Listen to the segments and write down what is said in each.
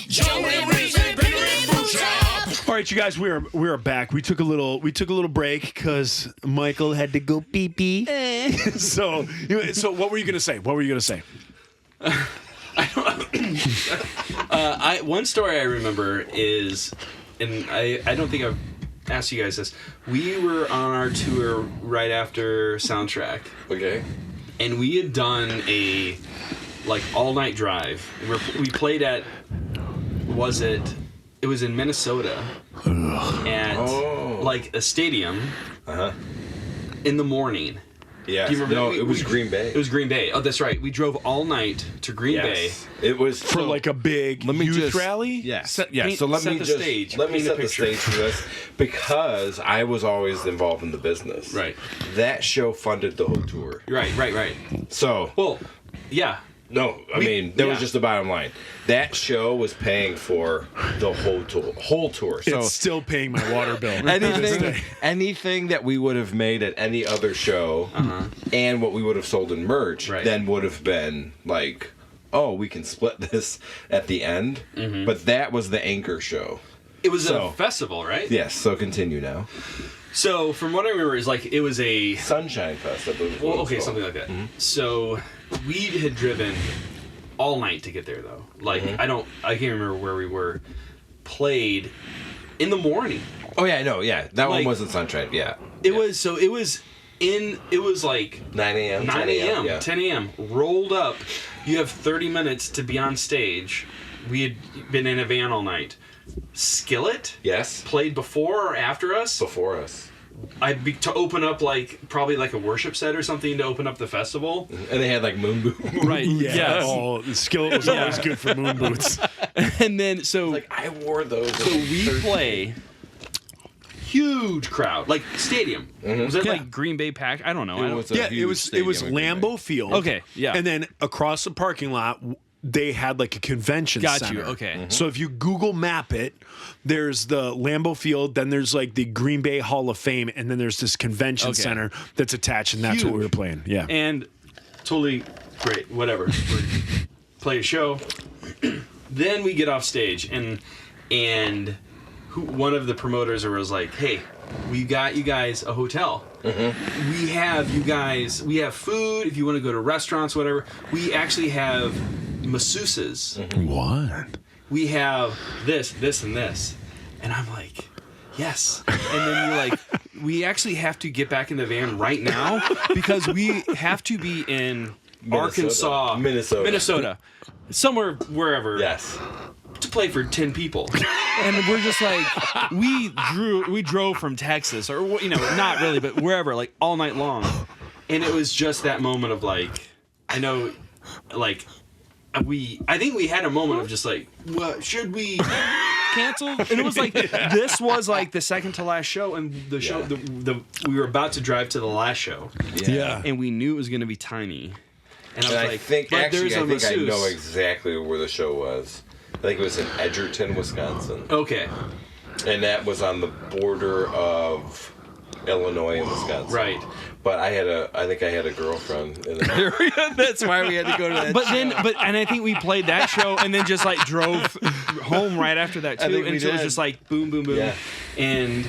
Joey Reese and Big Red Shop. All right, you guys, we are back. We took a little break because Michael had to go pee pee. So what were you gonna say? One story I remember is, and I don't think I've asked you guys this. We were on our tour right after Soundtrack. Okay. And we had done a all night drive. We played at it was in Minnesota at a stadium in the morning. Yeah. Do you remember? No, it was Green Bay. It was Green Bay. Oh, that's right. We drove all night to Green Bay. It was For like a big youth rally? Yes. Set the stage. Let me Paint a set the picture. stage for this because I was always involved in the business. Right. That show funded the whole tour. Right. So. Well, yeah. No, I mean that was just the bottom line. That show was paying for the whole tour. So It's still paying my water bill. anything that we would have made at any other show, and what we would have sold in merch, then would have been like, oh, we can split this at the end. But that was the anchor show. It was a festival, right? Yes. So continue now. So from what I remember, is it was a Sunshine Fest, I believe. Well, okay, something like that. So we had driven all night to get there, though. I can't remember where we were. Played in the morning. Oh yeah, I know. Yeah, that one wasn't Sunshine. Yeah, it was like 9 a.m. 9 a.m. Yeah. 10 a.m. Rolled up. You have 30 minutes to be on stage. We had been in a van all night. Skillet. Yes. Played before or after us. Before us. To open up probably a worship set or something to open up the festival. And they had moon boots. Right. Yeah. Yes. Oh, the Skillet was always good for moon boots. And then I wore those. So we play. Huge crowd, stadium. Was that Green Bay pack? I don't know. It was Lambeau Field. Okay, yeah. And then across the parking lot, they had a convention center. Okay. So if you Google map it, there's the Lambeau Field, then there's the Green Bay Hall of Fame, and then there's this convention center that's attached, and that's what we were playing. Yeah. And totally great, whatever. Play a show. Then we get off stage, and one of the promoters was like, "Hey, we got you guys a hotel. We have food if you want to go to restaurants, whatever. We actually have masseuses. What? We have this, and this." And I'm like, yes. And then you're like, we actually have to get back in the van right now because we have to be in Arkansas, Minnesota, somewhere, wherever. Yes. To play for 10 people. And we're just we drove from Texas or not really, but wherever, all night long. And it was just that moment of I think we had a moment of just what should we cancel? And it was this was the second to last show, and the show we were about to drive to the last show. Yeah. And we knew it was going to be tiny. And I think I know exactly where the show was. I think it was in Edgerton, Wisconsin. Okay. And that was on the border of Illinois and Wisconsin. Right. But I think I had a girlfriend in the That's why we had to go to that. And I think we played that show and then just drove home right after that too. And so it was just boom, boom, boom. Yeah. And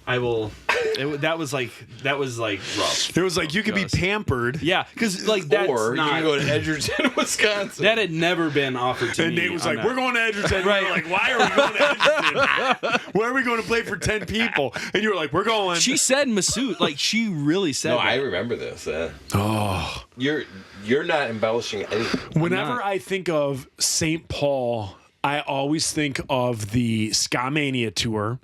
that was rough. It was you could be pampered. Yeah, because that's or not. you can go to Edgerton, Wisconsin. That had never been offered to me. And Nate was on like, "We're going to Edgerton." Right? We were like, "Why are we going to Edgerton? Where are we going to play for 10 people?" And you were like, "We're going." She said masseuse. She really said. No, that. I remember this. Oh, you're not embellishing anything. Whenever I think of St. Paul, I always think of the Ska Mania tour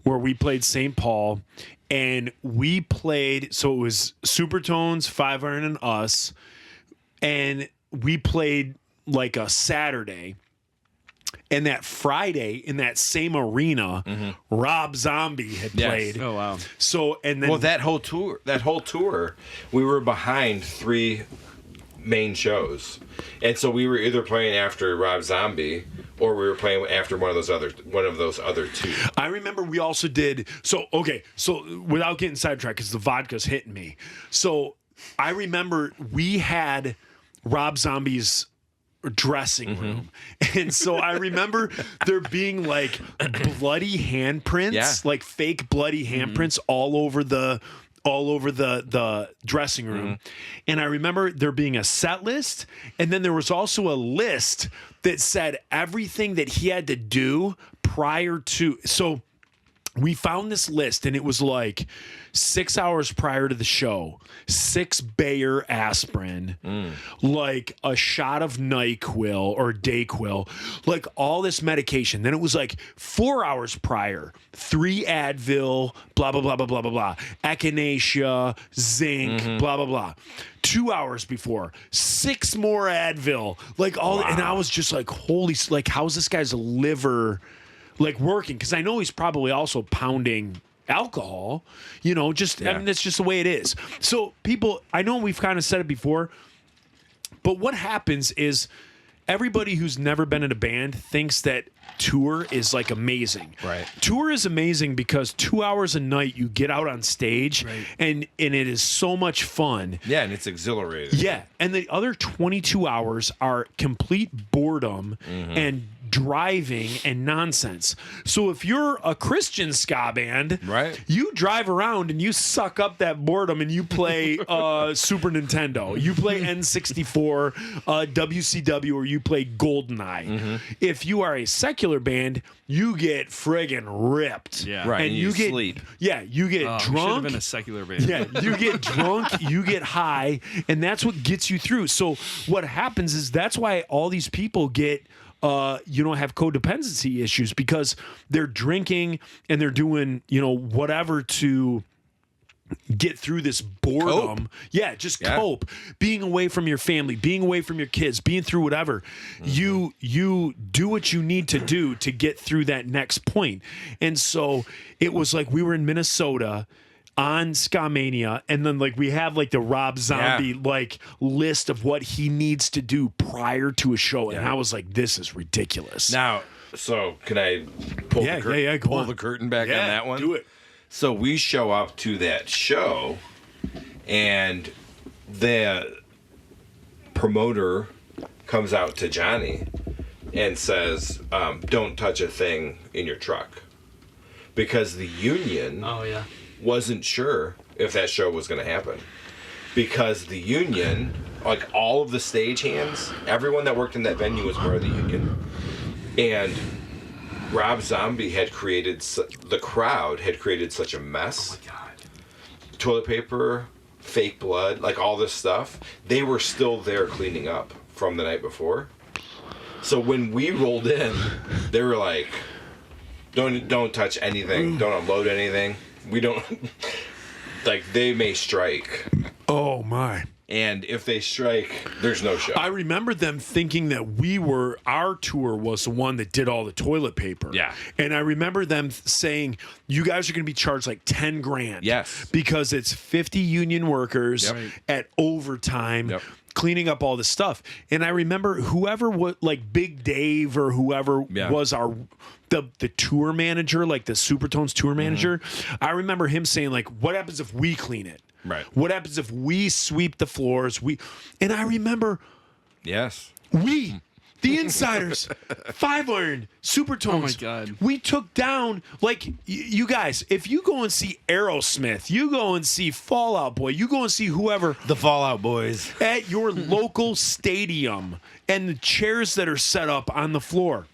where we played St. Paul, and we played. So it was Supertones, 500 and us, and we played a Saturday. And that Friday in that same arena, Rob Zombie had played. Oh wow! So and then that whole tour, we were behind 3 main shows, and so we were either playing after Rob Zombie or we were playing after one of those other 2. I remember we also did so without getting sidetracked because the vodka's hitting me. So I remember we had Rob Zombie's dressing room. And so I remember there being like bloody handprints, like fake bloody handprints all over the dressing room. And I remember there being a set list, and then there was also a list that said everything that he had to do prior to. So we found this list, and it was like 6 hours prior to the show, 6 Bayer aspirin, like a shot of NyQuil or Dayquil, like all this medication. Then it was like 4 hours prior, 3 Advil, blah, blah, blah, blah, blah, blah, blah, echinacea, zinc, blah, blah, blah. 2 hours before, 6 more Advil, like all, and I was just like, holy, like, how's this guy's liver like working? Because I know he's probably also pounding alcohol, you know, just, I mean, that's just the way it is. So people, I know we've kind of said it before, but what happens is everybody who's never been in a band thinks that tour is like amazing. Right. Tour is amazing because 2 hours a night you get out on stage and it is so much fun. Yeah, and it's exhilarating. Yeah. And the other 22 hours are complete boredom and driving and nonsense. So if you're a Christian ska band, right, you drive around and you suck up that boredom and you play Super Nintendo, you play N64, WCW, or you play GoldenEye. If you are a secular band, you get friggin' ripped. Yeah. Right. And you get sleep. Yeah, you get We should drunk. have been a secular band. Yeah, you get drunk, you get high, and that's what gets you through. So what happens is that's why all these people get have codependency issues, because they're drinking and they're doing, whatever to get through this boredom. Cope. Yeah, just cope. Being away from your family, being away from your kids, being through whatever. You do what you need to do to get through that next point. And so it was like we were in Minnesota on Ska-Mania, and then like we have like the Rob Zombie like list of what he needs to do prior to a show, and I was like, this is ridiculous. Now, so can I pull the curtain back on that one? Do it. So we show up to that show, and the promoter comes out to Johnny and says, don't touch a thing in your truck, because the union wasn't sure if that show was going to happen, because the union, like all of the stagehands, everyone that worked in that venue was part of the union, and Rob Zombie had created, the crowd had created such a mess. Oh my God. Toilet paper, fake blood, like all this stuff. They were still there cleaning up from the night before. So when we rolled in, they were like, don't touch anything, don't unload anything. We don't, like, they may strike. Oh my. And if they strike, there's no show. I remember them thinking that our tour was the one that did all the toilet paper. Yeah. And I remember them saying, you guys are going to be charged like 10 grand. Yes. Because it's 50 union workers at overtime. Cleaning up all this stuff. And I remember whoever was like Big Dave or whoever was the tour manager, like the Supertones tour manager. I remember him saying, like, what happens if we clean it? Right. What happens if we sweep the floors? And I remember the Insiders, 5 Iron, Supertones. Oh my God. We took down, like, you guys, if you go and see Aerosmith, you go and see Fall Out Boy, you go and see whoever The Fallout Boys at your local stadium, and the chairs that are set up on the floor.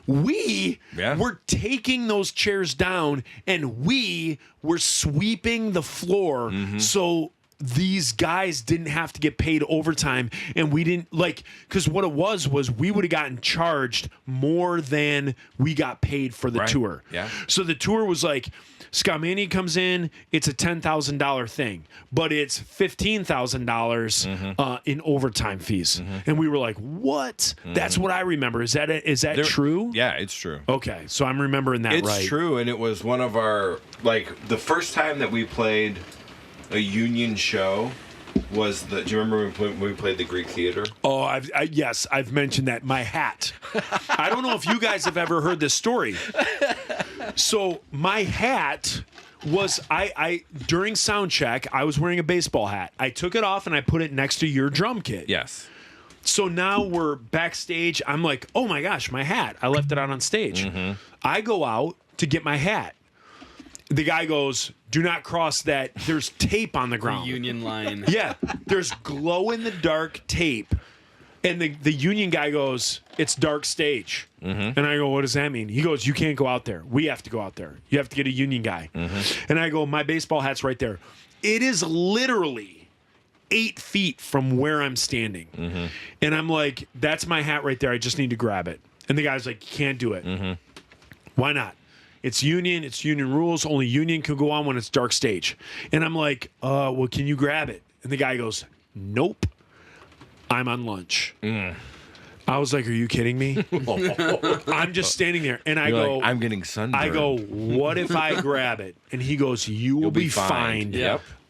We were taking those chairs down, and we were sweeping the floor so these guys didn't have to get paid overtime, and we didn't, like, because what it was we would have gotten charged more than we got paid for the tour. Yeah. So the tour was like, Ska-Mania comes in, it's a $10,000 thing, but it's $15,000 in overtime fees. And we were like, what? That's what I remember. Is that true? Yeah, it's true. Okay, so I'm remembering that right. It's true, and it was one of our, like, the first time that we played a union show was do you remember when we played the Greek Theater? Oh, yes, I've mentioned that. My hat. I don't know if you guys have ever heard this story. So my hat was, I during sound check, I was wearing a baseball hat. I took it off and I put it next to your drum kit. Yes. So now we're backstage. I'm like, oh my gosh, my hat. I left it out on stage. I go out to get my hat. The guy goes, do not cross that. There's tape on the ground. Union line. Yeah, there's glow in the dark tape. And the union guy goes, it's dark stage. And I go, what does that mean? He goes, you can't go out there. We have to go out there. You have to get a union guy. And I go, my baseball hat's right there. It is literally 8 feet from where I'm standing. And I'm like, that's my hat right there. I just need to grab it. And the guy's like, you can't do it. Why not? It's union rules. Only union can go on when it's dark stage. And I'm like, well, can you grab it? And the guy goes, nope. I'm on lunch. I was like, are you kidding me? I'm just standing there. And I go, I'm getting sunburned. I go, what if I grab it? And he goes, you will be fined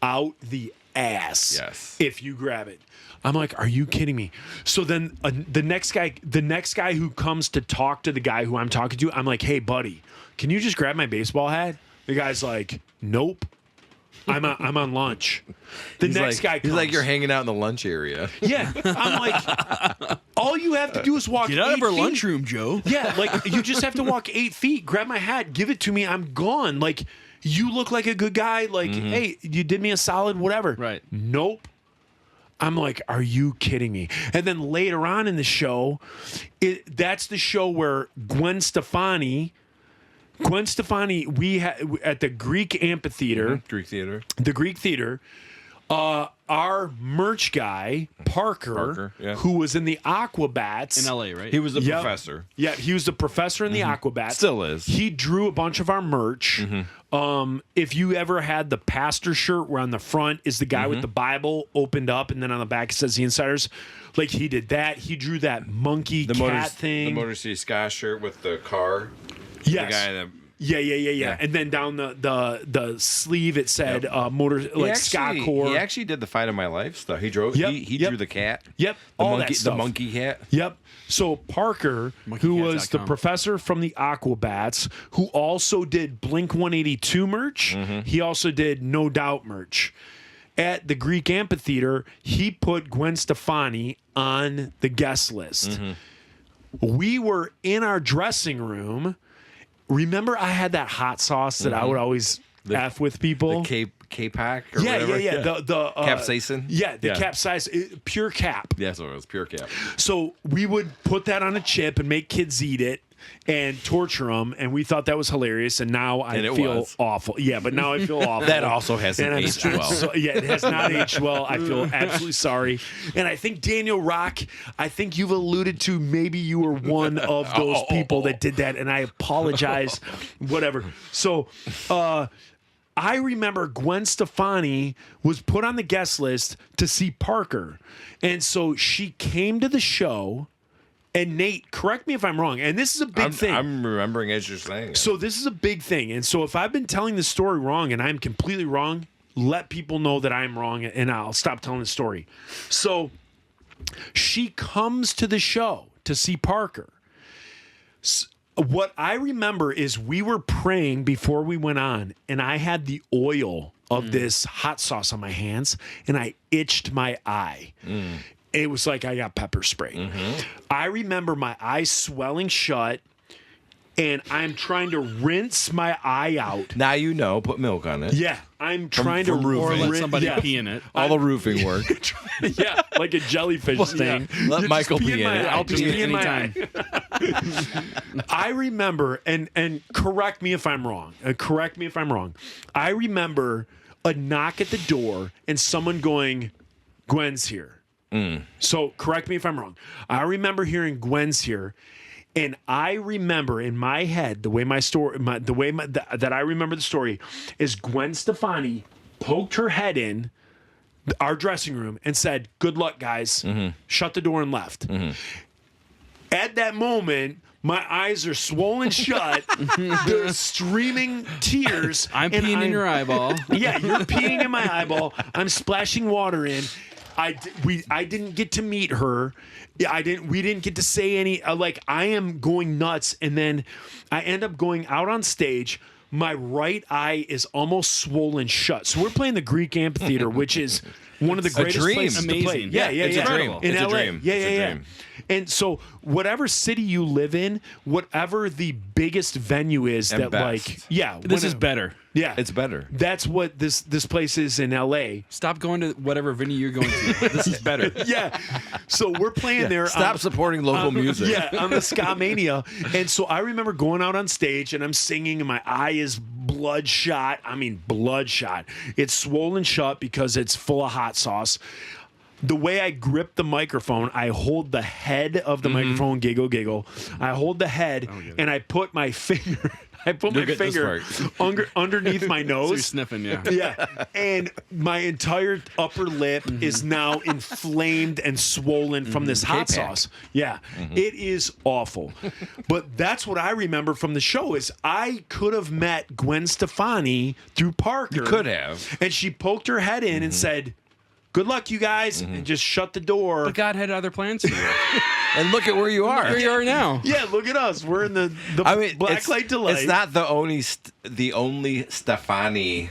out the ass if you grab it. I'm like, are you kidding me? So then the next guy who comes to talk to the guy who I'm talking to, I'm like, hey, buddy, can you just grab my baseball hat? The guy's like, nope. I'm on lunch. The next guy comes. He's like, you're hanging out in the lunch area. Yeah. I'm like, all you have to do is walk Get out of 8 our feet. lunchroom, Joe. Yeah, like you just have to walk 8 feet, grab my hat, give it to me, I'm gone. Like, you look like a good guy. Like, hey, you did me a solid, whatever. Right. Nope. I'm like, are you kidding me? And then later on in the show, that's the show where Gwen Stefani, we had at the Greek Amphitheater, the Greek Theater. Our merch guy Parker who was in the Aquabats in LA, right? He was the professor. Yeah, he was the professor in the Aquabats. Still is. He drew a bunch of our merch. If you ever had the pastor shirt where on the front is the guy with the Bible opened up and then on the back it says the Insiders, like he did that. He drew that monkey cat thing. The Motor City Ska shirt with the car. Yes. The guy that. Yeah. And then down the sleeve it said motor like Ska Core. He actually did the Fight of My Life stuff. He drove. He drew the cat. Yep. The monkey cat. Yep. So Parker, who was the professor from the Aquabats, who also did Blink 182 merch, he also did No Doubt merch. At the Greek Amphitheater, he put Gwen Stefani on the guest list. We were in our dressing room. Remember, I had that hot sauce that I would always F with people? The K-Pack or whatever? Yeah. The capsaicin? Yeah, the capsaicin. Pure cap. Yeah, so it was pure cap. So we would put that on a chip and make kids eat it and torture them, and we thought that was hilarious, and now I feel awful. Yeah, but now I feel awful. That also hasn't aged well. So, yeah, it has not aged well. I feel absolutely sorry. And I think, Daniel Rock, I think you've alluded to maybe you were one of those people that did that, and I apologize, whatever. So, I remember Gwen Stefani was put on the guest list to see Parker. And so she came to the show. And Nate, correct me if I'm wrong. And this is a big thing. I'm remembering as you're saying it. So this is a big thing. And so if I've been telling the story wrong and I'm completely wrong, let people know that I'm wrong and I'll stop telling the story. So she comes to the show to see Parker. What I remember is we were praying before we went on, and I had the oil of this hot sauce on my hands, and I itched my eye. It was like I got pepper spray. I remember my eyes swelling shut, and I'm trying to rinse my eye out. Now you know, put milk on it. Yeah, I'm trying to or let somebody pee in it. All the roofing work. Yeah, like a jellyfish thing. Let You're Michael just pee in it. I'll just pee anytime. I remember, and correct me if I'm wrong. I remember a knock at the door and someone going, "Gwen's here." So correct me if I'm wrong. I remember hearing Gwen's here, and I remember in my head that I remember the story is Gwen Stefani poked her head in our dressing room and said, "Good luck, guys." Shut the door and left. At that moment, my eyes are swollen shut. They're streaming tears. I'm peeing in your eyeball. Yeah, you're peeing in my eyeball. I'm splashing water in. I didn't get to meet her. We didn't get to say any. I am going nuts, and then I end up going out on stage. My right eye is almost swollen shut. So we're playing the Greek Amphitheater, which is one of the greatest dream. places to play. Amazing. Yeah, It's a dream. In It's a LA. dream. Yeah, It's a yeah, yeah. dream. And so, whatever city you live in, whatever the biggest venue is, And that best. like, yeah, This is better. Yeah, It's better. That's what this place is in LA. Stop going to whatever venue you're going to. This is better. Yeah, so we're playing there. Stop supporting local music. Yeah, on the Ska Mania. And so I remember going out on stage and I'm singing and my eye is bloodshot. I mean, bloodshot. It's swollen shut because it's full of hot sauce. The way I grip the microphone, I hold the head of the microphone, giggle. I hold the head and I put my finger. I put my Look at this finger underneath my So you're nose. sniffing, yeah. Yeah, and my entire upper lip is now inflamed and swollen from this hot K-Pack. sauce. Yeah, it is awful. But that's what I remember from the show is I could have met Gwen Stefani through Parker. You could have. And she poked her head in and said, "Good luck, you guys," and just shut the door. But God had other plans for you. And look at where you are. Here you are now. Yeah, look at us. We're in the Blacklight Delight. It's not the only Stefani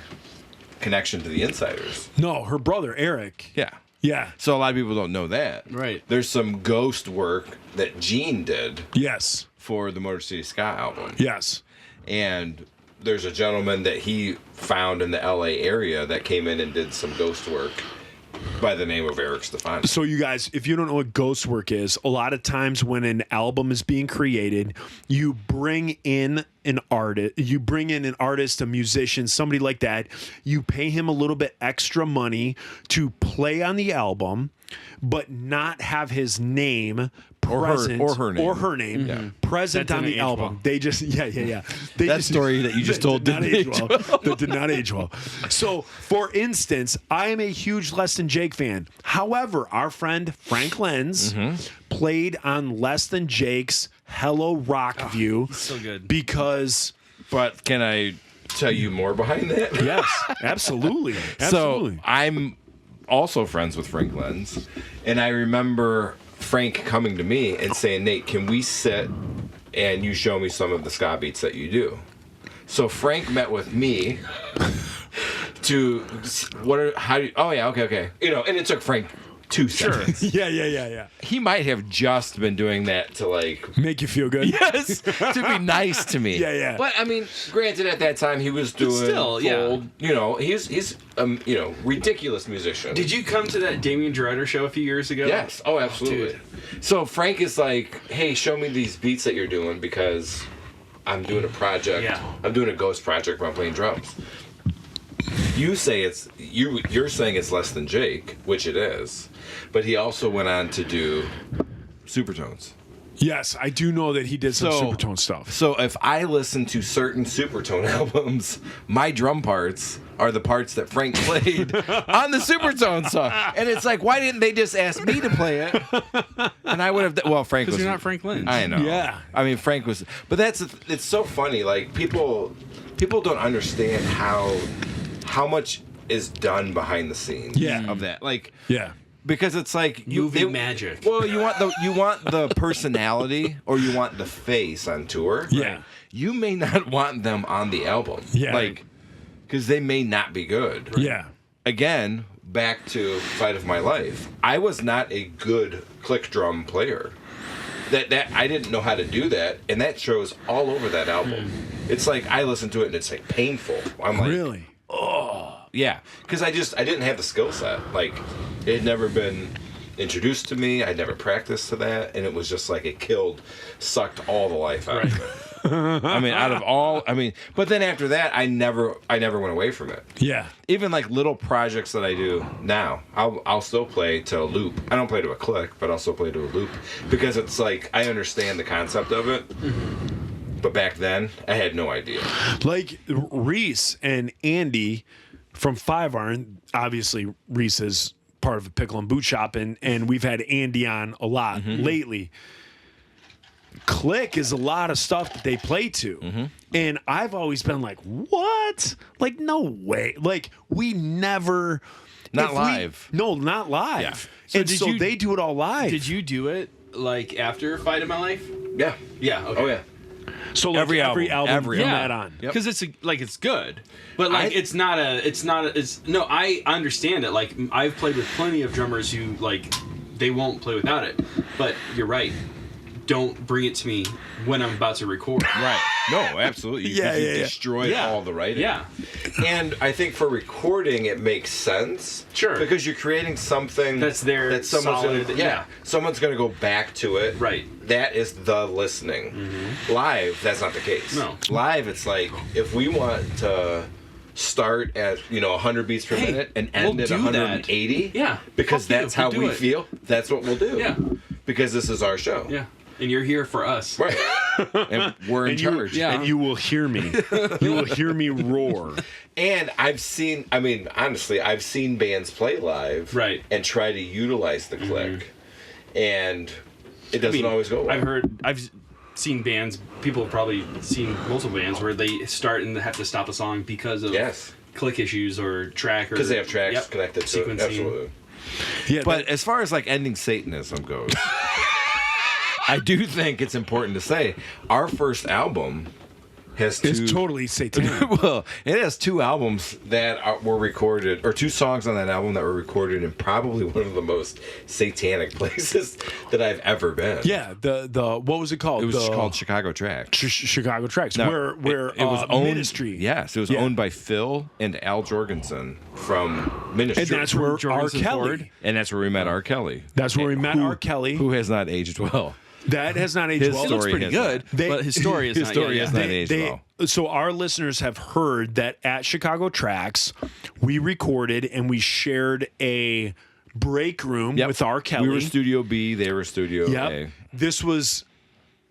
connection to the Insiders. No, her brother Eric. Yeah. Yeah. So a lot of people don't know that. Right. There's some ghost work that Gene did Yes. for the Motor City Ska album. Yes. And there's a gentleman that he found in the LA area that came in and did some ghost work by the name of Eric Stefani. So you guys, if you don't know what ghost work is, a lot of times when an album is being created, you bring in an artist, a musician, somebody like that. You pay him a little bit extra money to play on the album, but not have his name present or her name. name present That on didn't the age album. well. They just That story that you just told did not didn't age age well. That did not age well. So, for instance, I am a huge Less Than Jake fan. However, our friend Frank Lenz played on Less Than Jake's Hello Rockview so good. because But can I tell you more behind that? yes, absolutely. So I'm also friends with Frank Lenz, and I remember Frank coming to me and saying, "Nate, can we sit and you show me some of the ska beats that you do?" So Frank met with me to okay. And it took Frank 2 seconds. yeah. He might have just been doing that to like Make you feel good. yes, to be nice to me. Yeah. But I mean, granted, at that time he was doing still, yeah. he's ridiculous musician. Did you come to that Damien Gerardo show a few years ago? Yes. Oh, absolutely. So Frank is like, "Hey, show me these beats that you're doing because I'm doing a project. Yeah. I'm doing a ghost project where I'm playing drums." You say you're saying it's Less Than Jake, which it is, but he also went on to do Supertones. Yes, I do know that he did some So- Supertone stuff. So if I listen to certain Supertone albums, my drum parts are the parts that Frank played on the Supertone song. And it's like, why didn't they just ask me to play it? And I would have. Well, Frank was. Because you're not Frank Lynch. I know. Yeah. I mean, Frank was. But it's so funny. Like people don't understand how much is done behind the scenes. Yeah. Of that. Like. Yeah. Because it's like Movie magic. Well, you want the personality or you want the face on tour. Yeah. You may not want them on the album. Yeah. Like, because they may not be good. Yeah. Again, back to Fight of My Life. I was not a good click drum player. That I didn't know how to do that, and that shows all over that album. It's like I listen to it and it's like painful. I'm like, Really? yeah, because I didn't have the skill set. Like, it had never been introduced to me. I'd never practiced to that, and it was just like it sucked all the life out of it. But then after that, I never went away from it. Yeah. Even like little projects that I do now, I'll still play to a loop. I don't play to a click, but I'll still play to a loop because it's like I understand the concept of it. But back then, I had no idea. Like Reese and Andy from Five Iron, obviously Reese is part of a Pickle and Boot Shop, and we've had Andy on a lot lately. Click is a lot of stuff that they play to. And I've always been like, what? Like, no way. Like, we never... Not live. No, not live. Yeah. So And did so you- they do it all live. Did you do it? Like after Fight of My Life? Yeah. Yeah. Okay. Oh yeah. So like Every album. from that on. Yep. Because it's good. But like I understand it. Like I've played with plenty of drummers who like they won't play without it. But you're right. Don't bring it to me when I'm about to record. Right. No, absolutely. You destroy all the writing. Yeah. And I think for recording, it makes sense. Sure. Because you're creating something That's there, that someone's solid, gonna, someone's going to go back to it. Right. That is the listening. Mm-hmm. Live, that's not the case. No. Live, it's like if we want to start at 100 beats per minute and end at 180. Yeah. Because Fuck you, that's how we'll do we it. feel. That's what we'll do. Yeah. Because this is our show. Yeah. And you're here for us. Right. And we're in charge. And you will hear me. You will hear me roar. And I've seen bands play live, Right. and try to utilize the click, and it doesn't always go well. I've seen bands. People have probably seen multiple bands where they start and have to stop a song because of click issues or track, because they have tracks connected to it. Absolutely. Yeah, But as far as like ending Satanism goes, I do think it's important to say our first album has two. it's totally satanic. Well, it has two albums that were recorded, or two songs on that album that were recorded in probably one of the most satanic places that I've ever been. Yeah, the what was it called? It was called Chicago Tracks. Chicago Tracks. Now, where it was owned. Ministry. Yes, it was owned by Phil and Al Jorgensen from Ministry, And that's where R. Jorgensen Kelly. Ford. And that's where we met R. Kelly. That's where we met R. Kelly. Who has not aged well. That has not aged His well. It looks story pretty has good, but his story is His not story yet. has not aged well. So our listeners have heard that at Chicago Tracks, we recorded and we shared a break room with R. Kelly. We were Studio B, they were Studio A. This was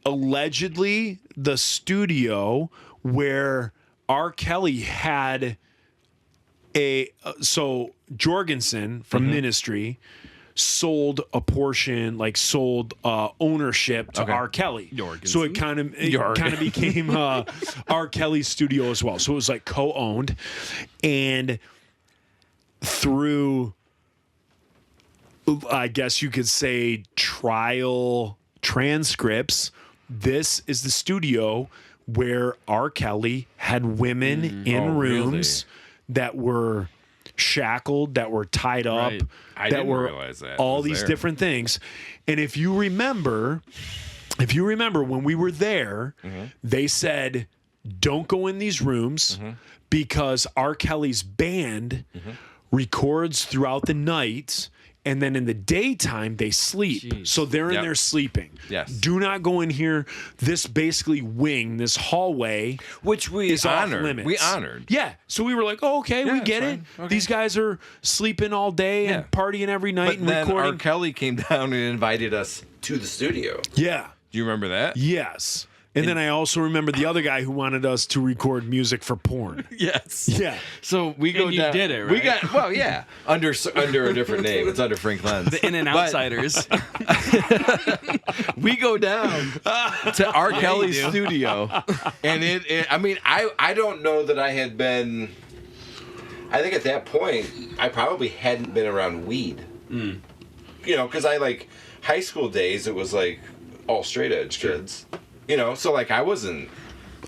allegedly the studio where R. Kelly had so Jorgensen from Ministry sold a portion, sold ownership to R. Kelly. So it kind of became R. Kelly's studio as well. So it was like co-owned, and through, I guess you could say, trial transcripts, this is the studio where R. Kelly had women in rooms that were shackled, that were tied up, Right. I that didn't were realize that all was these there. different things. And if you remember when we were there, they said, don't go in these rooms because R. Kelly's band records throughout the night, and then in the daytime they sleep. Jeez. So they're in there sleeping. Yes. Do not go in here. This basically wing, this hallway, Which we is off honored. limits. We honored. Yeah. So we were like, oh, okay, we it's get it. fine. Okay. These guys are sleeping all day and partying every night But and then recording. R. Kelly came down and invited us to the studio. Yeah. Do you remember that? Yes. And then I also remember the other guy who wanted us to record music for porn. Yes. Yeah. So we go And you down. did it, We right? got under a different name. It's under Frank Lenz. The In and But Outsiders. we go down to R. Kelly's studio, and I don't know that I had been. I think at that point I probably hadn't been around weed. Because I high school days. It was all straight edge kids. So I wasn't.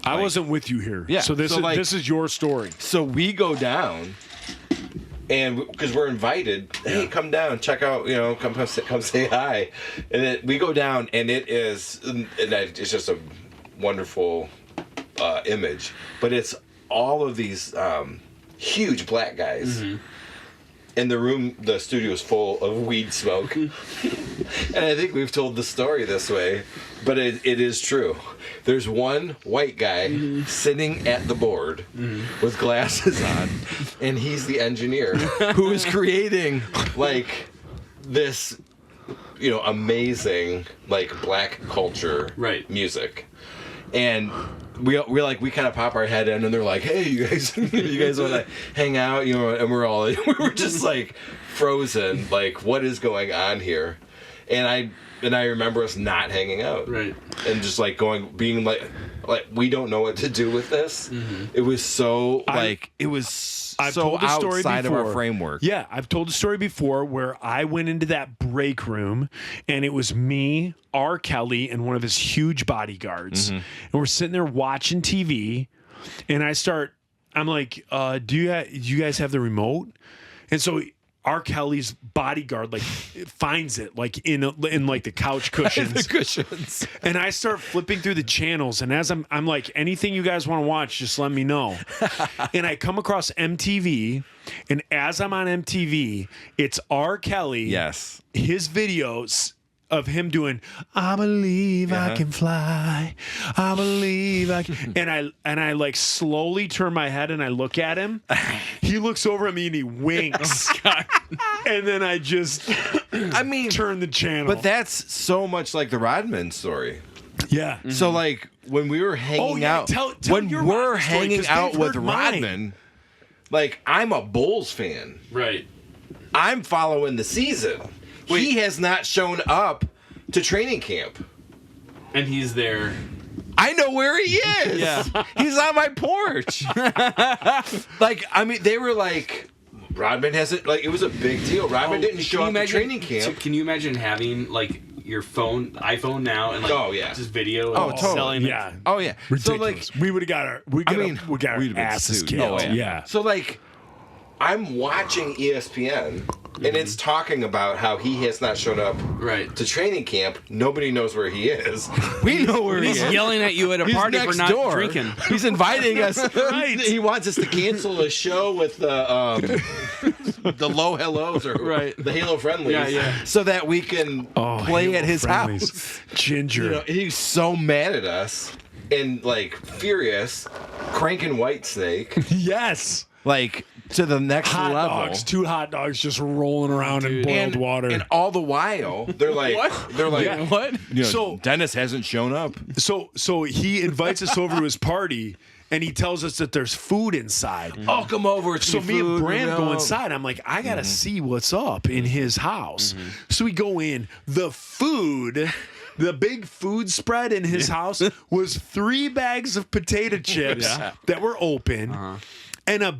I wasn't with you here. Yeah, So this so, this is your story. So we go down, and because we're invited, hey, come down, check out, come say hi, and then we go down, and it's just a wonderful image, but it's all of these huge black guys. And the studio is full of weed smoke. And I think we've told the story this way, but it is true. There's one white guy sitting at the board with glasses on, and he's the engineer who is creating this, amazing black culture music. And we kind of pop our head in, and they're like, "Hey, you guys want to hang out?" And we were just frozen, what is going on here? And I remember us not hanging out. Right. And just like being like we don't know what to do with this. It was so it was I've so told the story outside of our before. framework. Yeah, I've told the story before where I went into that break room and it was me, R. Kelly, and one of his huge bodyguards. And we're sitting there watching TV, and I'm like, do you guys have the remote? And so R. Kelly's bodyguard like finds it like in like the couch cushions. The cushions. And I start flipping through the channels, and as I'm like, anything you guys want to watch, just let me know. And I come across MTV, and as I'm on MTV, it's R. Kelly. Yes. His videos of him doing "I believe I can fly, I believe I can," and I like slowly turn my head and I look at him. He looks over at me and he winks, and then I just turn the channel. But that's so much like the Rodman story. Yeah. So like when we were hanging out, tell when your we're Rodman story, hanging 'cause out they've with heard mine. Rodman, like I'm a Bulls fan. Right. I'm following the season. He has not shown up to training camp. And he's there. I know where he is. Yeah. He's on my porch. Like, I mean, they were like, Rodman hasn't, like, it was a big deal. Rodman didn't show up at training camp. Can you imagine having like your iPhone now and like just video? Oh, and totally. selling it? Yeah. Oh, yeah. Ridiculous. So, like, we would have got our we got our we'd have been asses sued. killed. Oh, yeah. So, like, I'm watching ESPN, and it's talking about how he has not shown up Right. to training camp. Nobody knows where he is. We know where he He's is. yelling at you at a He's party for next not door. drinking. He's inviting us. Right. He wants us to cancel a show with the low hellos or Right. the Halo friendlies, Yeah. so that we can play Halo at his friendlies. house. Ginger. You know, he's so mad at us and like furious, cranking Whitesnake Yes. like to the next Hot level. dogs, 2 hot dogs just rolling around in boiled water. And all the while, they're like, What? you know, So- Dennis hasn't shown up. So he invites us over to his party, and he tells us that there's food inside. Oh, come over. It's So me and Bram go inside. I'm like, I Mm-hmm. gotta see what's up in his house. So we go in. The food, the big food spread in his house was 3 bags of potato chips that were open, and a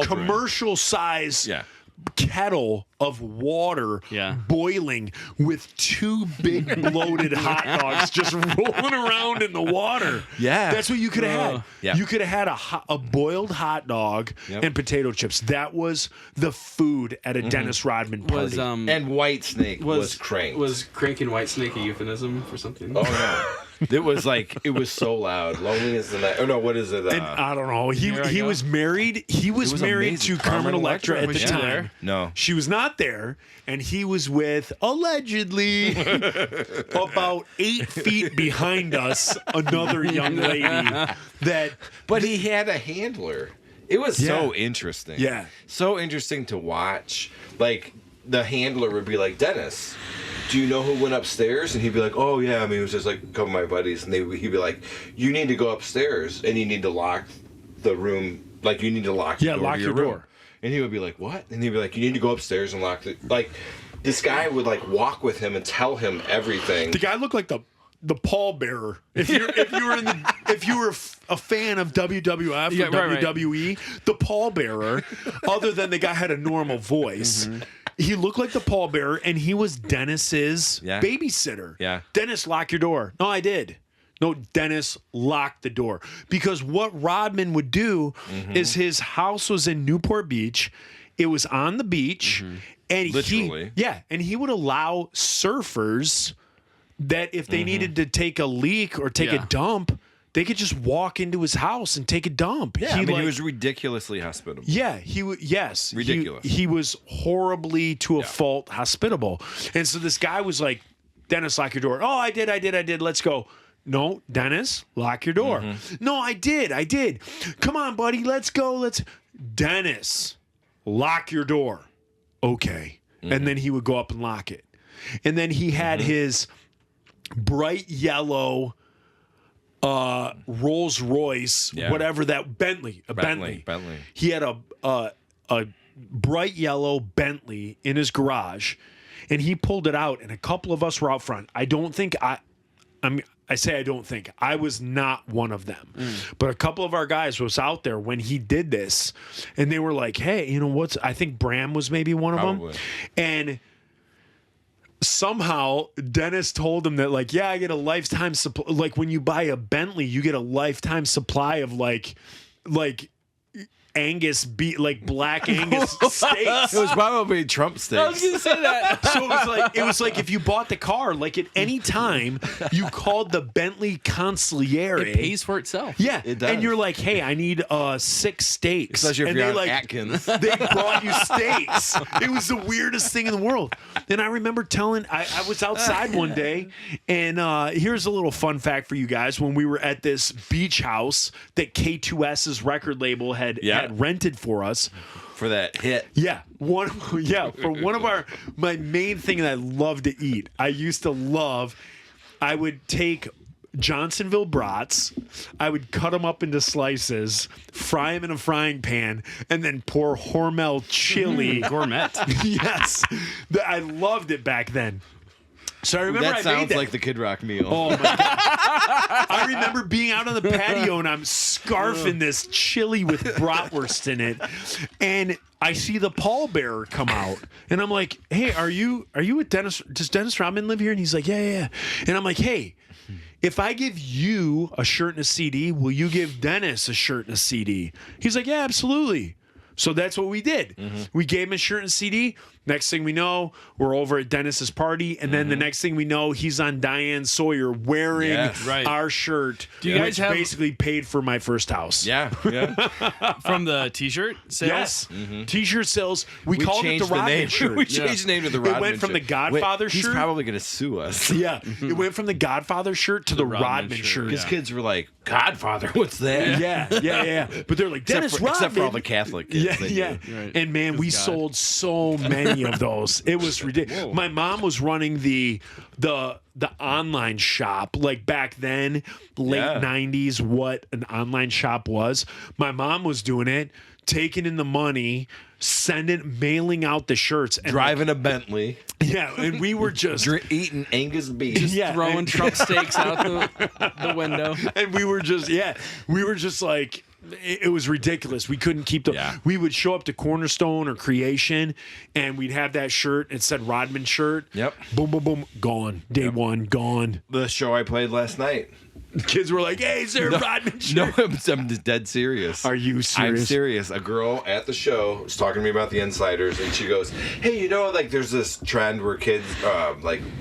commercial size kettle of water boiling with 2 big bloated hot dogs just rolling around in the water. Yeah. That's what you could have had. Yeah. You could have had a boiled hot dog and potato chips. That was the food at a Dennis Rodman party. Was And Whitesnake was cranked. Was cranking Whitesnake a euphemism for something? Oh no. It was so loud. Lonely as the night. Oh no, what is it? And I don't know. He was married. He was married amazing. to Carmen Electra at Was the she time. there? No. She was not there, and he was with, allegedly, about 8 feet behind us, another young lady that. But he had a handler. It was so interesting. Yeah. So interesting to watch. Like, the handler would be like, Dennis, do you know who went upstairs? And he'd be like, oh, yeah. I mean, it was just like a couple of my buddies. And he'd be like, you need to go upstairs, and you need to lock the room. Like, you need to lock the door lock to your room. door. And he would be like, what? And he'd be like, you need to go upstairs and lock the... Like, this guy would, like, walk with him and tell him everything. The guy looked like the pallbearer. If you were a fan of WWF or WWE, the pallbearer, other than the guy had a normal voice, he looked like the pallbearer, and he was Dennis's babysitter. Yeah. Dennis, lock your door. No, I did. No, Dennis locked the door. Because what Rodman would do is his house was in Newport Beach. It was on the beach. And Literally. he would allow surfers that if they needed to take a leak or take a dump, they could just walk into his house and take a dump. Yeah, he was ridiculously hospitable. Yeah, he was. Yes, Ridiculous. He was horribly to a fault hospitable, and so this guy was like, "Dennis, lock your door." Oh, I did. Let's go. No, Dennis, lock your door. No, I did. Come on, buddy, let's go. Dennis, lock your door. Okay, and then he would go up and lock it, and then he had his bright yellow Rolls Royce, whatever that Bentley. Bentley. He had a bright yellow Bentley in his garage, and he pulled it out, and a couple of us were out front. I don't think I was not one of them, but a couple of our guys was out there when he did this, and they were like, "Hey, you know I think Bram was maybe one of them," and somehow Dennis told him that, like, yeah, I get a lifetime supply. Like when you buy a Bentley, you get a lifetime supply of like Angus black Angus steaks. It was probably Trump steaks. I was gonna say that. So it was like if you bought the car, like at any time you called the Bentley concierge. It pays for itself. Yeah, It does. and you're like, hey, I need 6 steaks. Especially if and you're they on Atkins. They brought you steaks. It was the weirdest thing in the world. And I remember I was outside one day, and here's a little fun fact for you guys. When we were at this beach house that K2S's record label had rented for us. For that hit. Yeah. For one of my main thing that I love to eat. I would take Johnsonville brats, I would cut them up into slices, fry them in a frying pan, and then pour Hormel chili. Gourmet. Yes. I loved it back then. So I remember That sounds like the Kid Rock meal. Oh my God. I remember being out on the patio and I'm scarfing this chili with bratwurst in it. And I see the pallbearer come out. And I'm like, hey, are you with Dennis? Does Dennis Rodman live here? And he's like, yeah. And I'm like, hey, if I give you a shirt and a CD, will you give Dennis a shirt and a CD? He's like, yeah, absolutely. So that's what we did. We gave him a shirt and CD. Next thing we know, we're over at Dennis's party, and then the next thing we know, he's on Diane Sawyer wearing our shirt. Do you guys have basically paid for my first house? Yeah. from the T-shirt sales? Yes. T-shirt sales. We called it the changed the Rodman name. shirt. We changed the name to the Rodman It went from the shirt. Godfather Wait, shirt. He's probably going to sue us. Yeah. It went from the Godfather shirt to the Rodman shirt. His kids were like, Godfather, what's that? Yeah. But they're like, Dennis Rodman. Except for all the Catholic kids. Yeah. Right. And man, we sold so many of those. It was ridiculous. My mom was running the online shop, like back then, late 90s, what an online shop was. My mom was doing it, taking in the money, mailing out the shirts, and Driving a Bentley. Yeah, and we were just Eating Angus beef. Throwing Trump steaks out the window. and we were just like, it was ridiculous. We couldn't keep we would show up to Cornerstone or Creation, and we'd have that shirt. It said Rodman shirt. Yep. Boom, boom, boom. Gone. Day one, gone. The show I played last night. Kids were like, hey, is there a Rodman shirt? No, I'm dead serious. Are you serious? I'm serious. A girl at the show was talking to me about the Insiders, and she goes, hey, like there's this trend where kids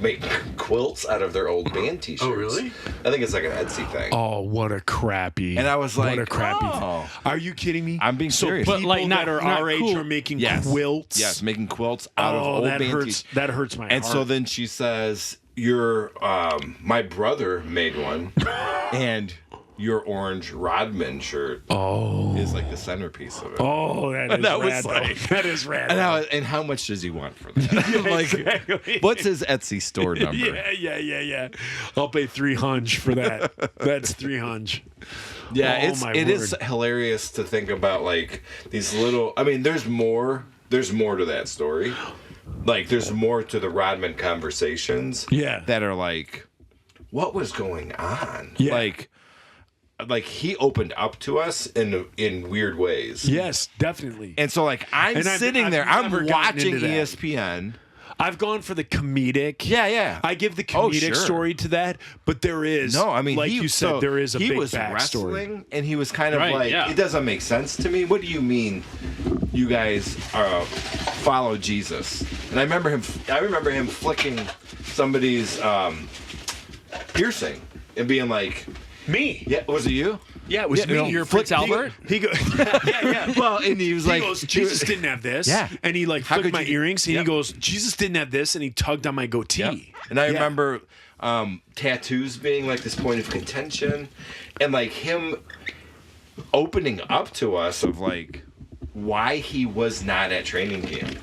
make quilts out of their old band t-shirts. Oh, really? I think it's like an Etsy thing. Oh, what a crappy. And I was like, what a crappy oh. thing. Are you kidding me? I'm being serious. But But, like, that are not our age cool. are making Yes. quilts. Yes, making quilts out of Oh, old that band hurts. t-shirts. That hurts my And heart. so then she says, my brother made one, and your orange Rodman shirt is like the centerpiece of it. Oh, that is That was rad. like- though. That is rad. And how much does he want for that? Exactly. What's his Etsy store number? Yeah. I'll pay $300 for that. That's $300. Yeah, Oh, my it is word. hilarious to think about like these little. I mean, there's more to that story. Like, there's more to the Rodman conversations. Yeah. that are like, what was going on? Yeah. Like he opened up to us in weird ways. Yes, definitely. And so like I'm And sitting I've there, never I'm gotten watching into that. ESPN. I've gone for the comedic. Yeah. I give the Oh, comedic sure. story to that, but there is No, I mean, like you said, there is a big he was backstory. wrestling, and he was kind of Right, like, yeah. it doesn't make sense to me. What do you mean, you guys follow Jesus? And I remember him flicking somebody's piercing and being like, Me? "Yeah, was it you?" Yeah, it was Yeah, me. no, Your flick- Prince Albert? He goes, yeah. Well, and he was He like, goes, Jesus didn't have this. Yeah. And he like How flicked could my you- earrings, and Yep. he goes, Jesus didn't have this, and he tugged on my goatee. Yep. And I Yeah. remember tattoos being like this point of contention, and like him opening up to us of like why he was not at training camp.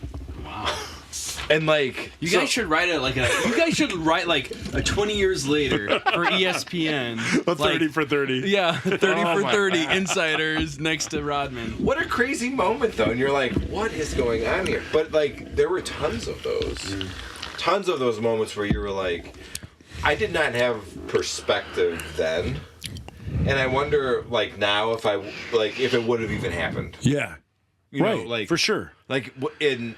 And like You guys should write a 20 years later. For ESPN. A 30 for 30. Yeah, 30 Oh for my 30 God. insiders next to Rodman. what a crazy moment though, and you're like, what is going on here? But like there were tons of those moments where you were like, I did not have perspective then, and I wonder like now if it would have even happened. Yeah. You right. know, like for sure. Like and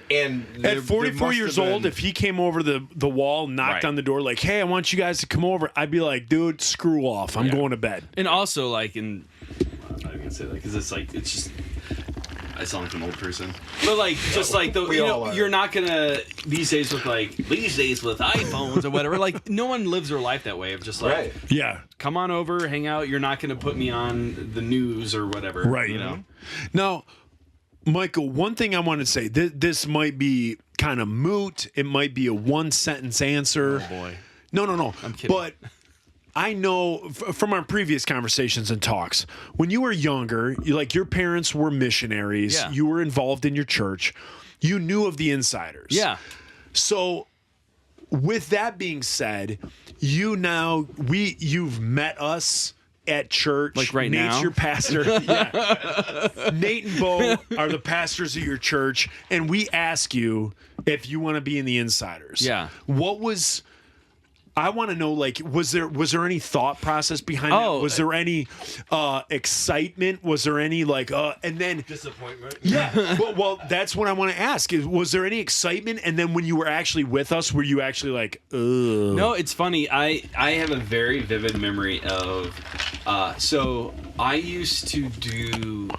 At 44 years old, if he came over the wall, knocked Right. on the door, like, "Hey, I want you guys to come over," I'd be like, "Dude, screw off. I'm going to bed." And also, like, I'm not even gonna say that because it's just. I sound like an old person, but like just like We all are. you're not gonna these days with iPhones or whatever. Like no one lives their life that way of just like right. Yeah. come on over, hang out. You're not gonna put me on the news or whatever. Right. You know. Now, Michael, one thing I want to say, this might be kind of moot. It might be a one-sentence answer. Oh boy. No. I'm kidding. But I know from our previous conversations and talks, when you were younger, your parents were missionaries. Yeah. You were involved in your church. You knew of the insiders. yeah. So, with that being said, you've met us at church. Like right Nate's now? your pastor. Yeah. Nate and Bo are the pastors of your church, and we ask you if you want to be in the insiders. Yeah. I want to know, like, was there any thought process behind that? Was there any excitement? Was there any and then Disappointment. yeah. Well, that's what I want to ask. Was there any excitement? And then when you were actually with us, were you actually like, ugh? No, it's funny. I have a very vivid memory of. So I used to do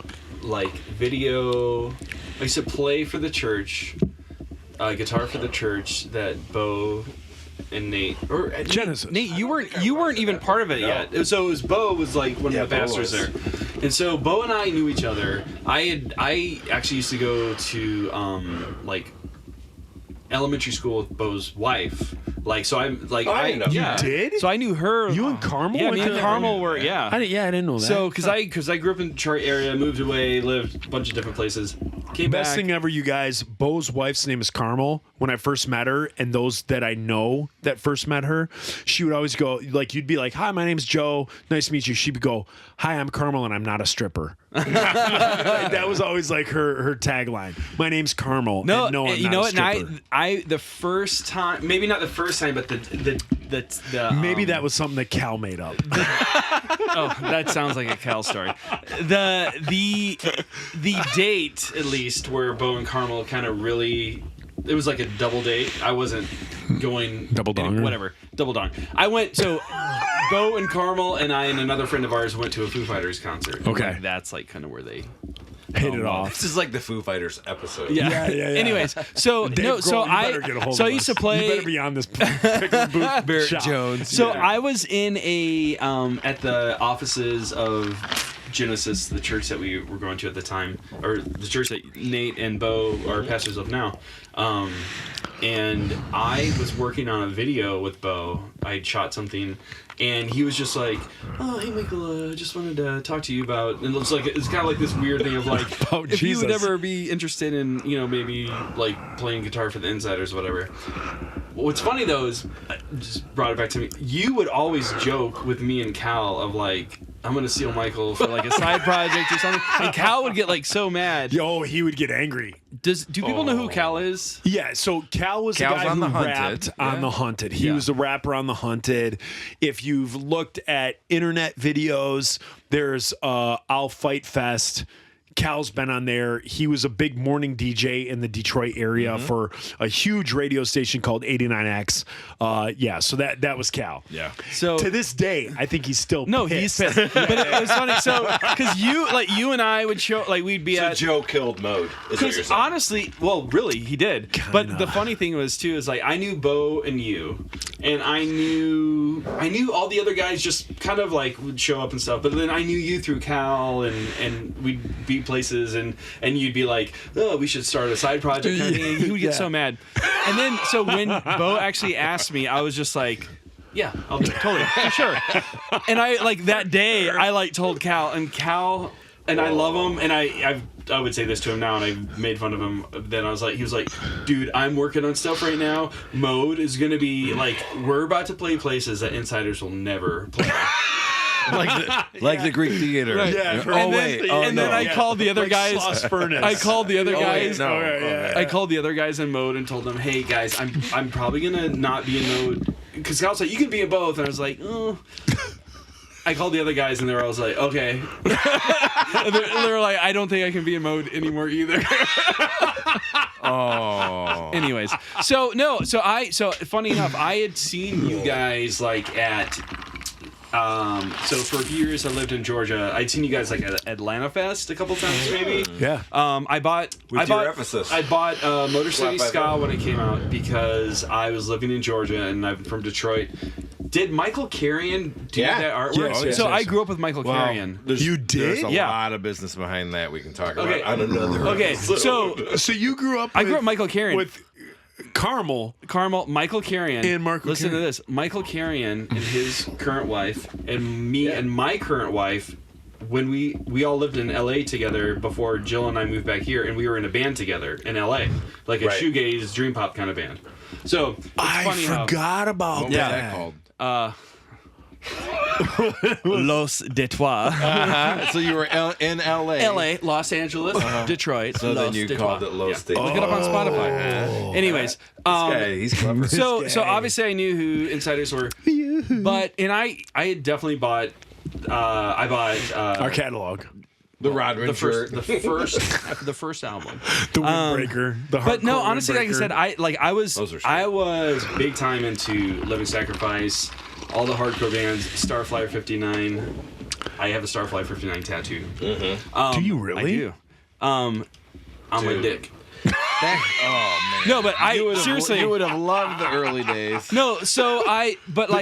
like video. I used to play for the church, guitar for the church that Bo and Nate or Genesis. Nate, you weren't even part of it yet. So it was Bo was like one of the Bo pastors was. there, and so Bo and I knew each other. I actually used to go to like elementary school with Bo's wife. Like so, I'm like I didn't know. yeah. Did? So I knew her. You and Carmel? Yeah, went me and to- Carmel were, yeah. I didn't know that. So, because I grew up in the Detroit area, moved away, lived a bunch of different places, came Best back. thing ever, you guys. Bo's wife's name is Carmel. When I first met her, and those that I know that first met her, she would always go, like, you'd be like, "Hi, my name's Joe. Nice to meet you." She'd go, "Hi, I'm Carmel, and I'm not a stripper." That was always like her tagline. My name's Carmel. No, and no, I'm you not know a what? And stripper. I the first time, Maybe not the first time, but the Maybe that was something that Cal made up. oh, that sounds like a Cal story. the date at least where Bo and Carmel kind of really. It was like a double date. I wasn't going Double donger? whatever. Double dong. I went so Bo and Carmel and I and another friend of ours went to a Foo Fighters concert. Okay. Like, that's like kind of where they Hit it off. This is like the Foo Fighters episode. Yeah. Anyways, so Dave no, Grohl, so you better get a hold so I of used us. to play. You better be on this pickle boot Barrett shop. Jones. So Yeah. I was in a at the offices of Genesis, the church that we were going to at the time, or the church that Nate and Bo are pastors of now. And I was working on a video with Bo. I had shot something, and he was just like, "Oh, hey Michael, just wanted to talk to you about." And it's kind of like this weird thing of like, Oh, if you would Jesus. ever be interested in, maybe like playing guitar for the Insiders, or whatever. What's funny though is, just brought it back to me. You would always joke with me and Cal of like, I'm gonna steal Michael for like a side project or something, and Cal would get like so mad. Yo, he would get angry. Do people know who Cal is? Yeah, so Cal was Cal's the guy on who The Hunted. rapped on Yeah. The Hunted. He Yeah. was a rapper on The Hunted. If you've looked at internet videos, there's I'll Fight Fest. Cal's been on there. He was a big morning DJ in the Detroit area for a huge radio station called 89X. So that was Cal. Yeah. So To this day, I think he's still no, pissed. he's pissed. But it was funny. So because you and I would show we'd be So at. Joe killed mode. Is what you're Because saying. honestly, well, really, he did. But the funny thing was too is like I knew Bo and you, and I knew all the other guys just kind of like would show up and stuff. But then I knew you through Cal, and we'd be places, and you'd be like, "Oh, we should start a side project." Kind of thing. He would get Yeah. so mad. And then so when Bo actually asked me, I was just like, Yeah, I'll do it. totally, for sure. And I like that day, I like told Cal, and Cal and I love him, and I would say this to him now, and I made fun of him. Then he was like, dude, I'm working on stuff right now. Mode is gonna be like, we're about to play places that insiders will never play. like the Greek theater. Right. Yeah, and then I called the other guys. Sloss Furnace. I called the other guys. no. I called the other guys in Mode and told them, hey guys, I'm probably gonna not be in Mode, because Scott's like, you can be in both, and I was like, oh. I called the other guys and they were all like, okay. And they were like, I don't think I can be in Mode anymore either. Oh. Anyways, so funny enough, I had seen you guys like at. So for a few years I lived in Georgia. I'd seen you guys like at Atlanta Fest a couple times maybe. Yeah. I bought Motor City Ska when it came out because I was living in Georgia and I'm from Detroit. Did Michael Carrion do that artwork? Yes, so I grew up with Michael Carrion. You did? There's a Yeah. lot of business behind that we can talk about Okay. on another Okay, episode. So you grew up. I grew up with Michael Carrion. with Carmel. Michael Carrion. And Marco Listen Carrion. to this. Michael Carrion and his current wife, and me and my current wife, when we all lived in LA together before Jill and I moved back here, and we were in a band together in LA, like a shoegaze dream pop kind of band. So it's I funny forgot about What was that. that called? Los Detroit. So you were in L.A. LA, Los Angeles, Detroit. So then Los you Detroit. called it Los State. Look it up on Spotify. Anyways, Okay, he's clever. so obviously I knew who Insiders were, but I had definitely bought. I bought Our catalog. The Rodman shirt. the first album. The Windbreaker. The But no, hardcore honestly, like I Windbreaker. said, I was big time into Living Sacrifice, all the hardcore bands, Starflyer 59. I have a Starflyer 59 tattoo. Do you really? I do. On my dick. Oh man. No, but seriously, you would have loved the early days. no. So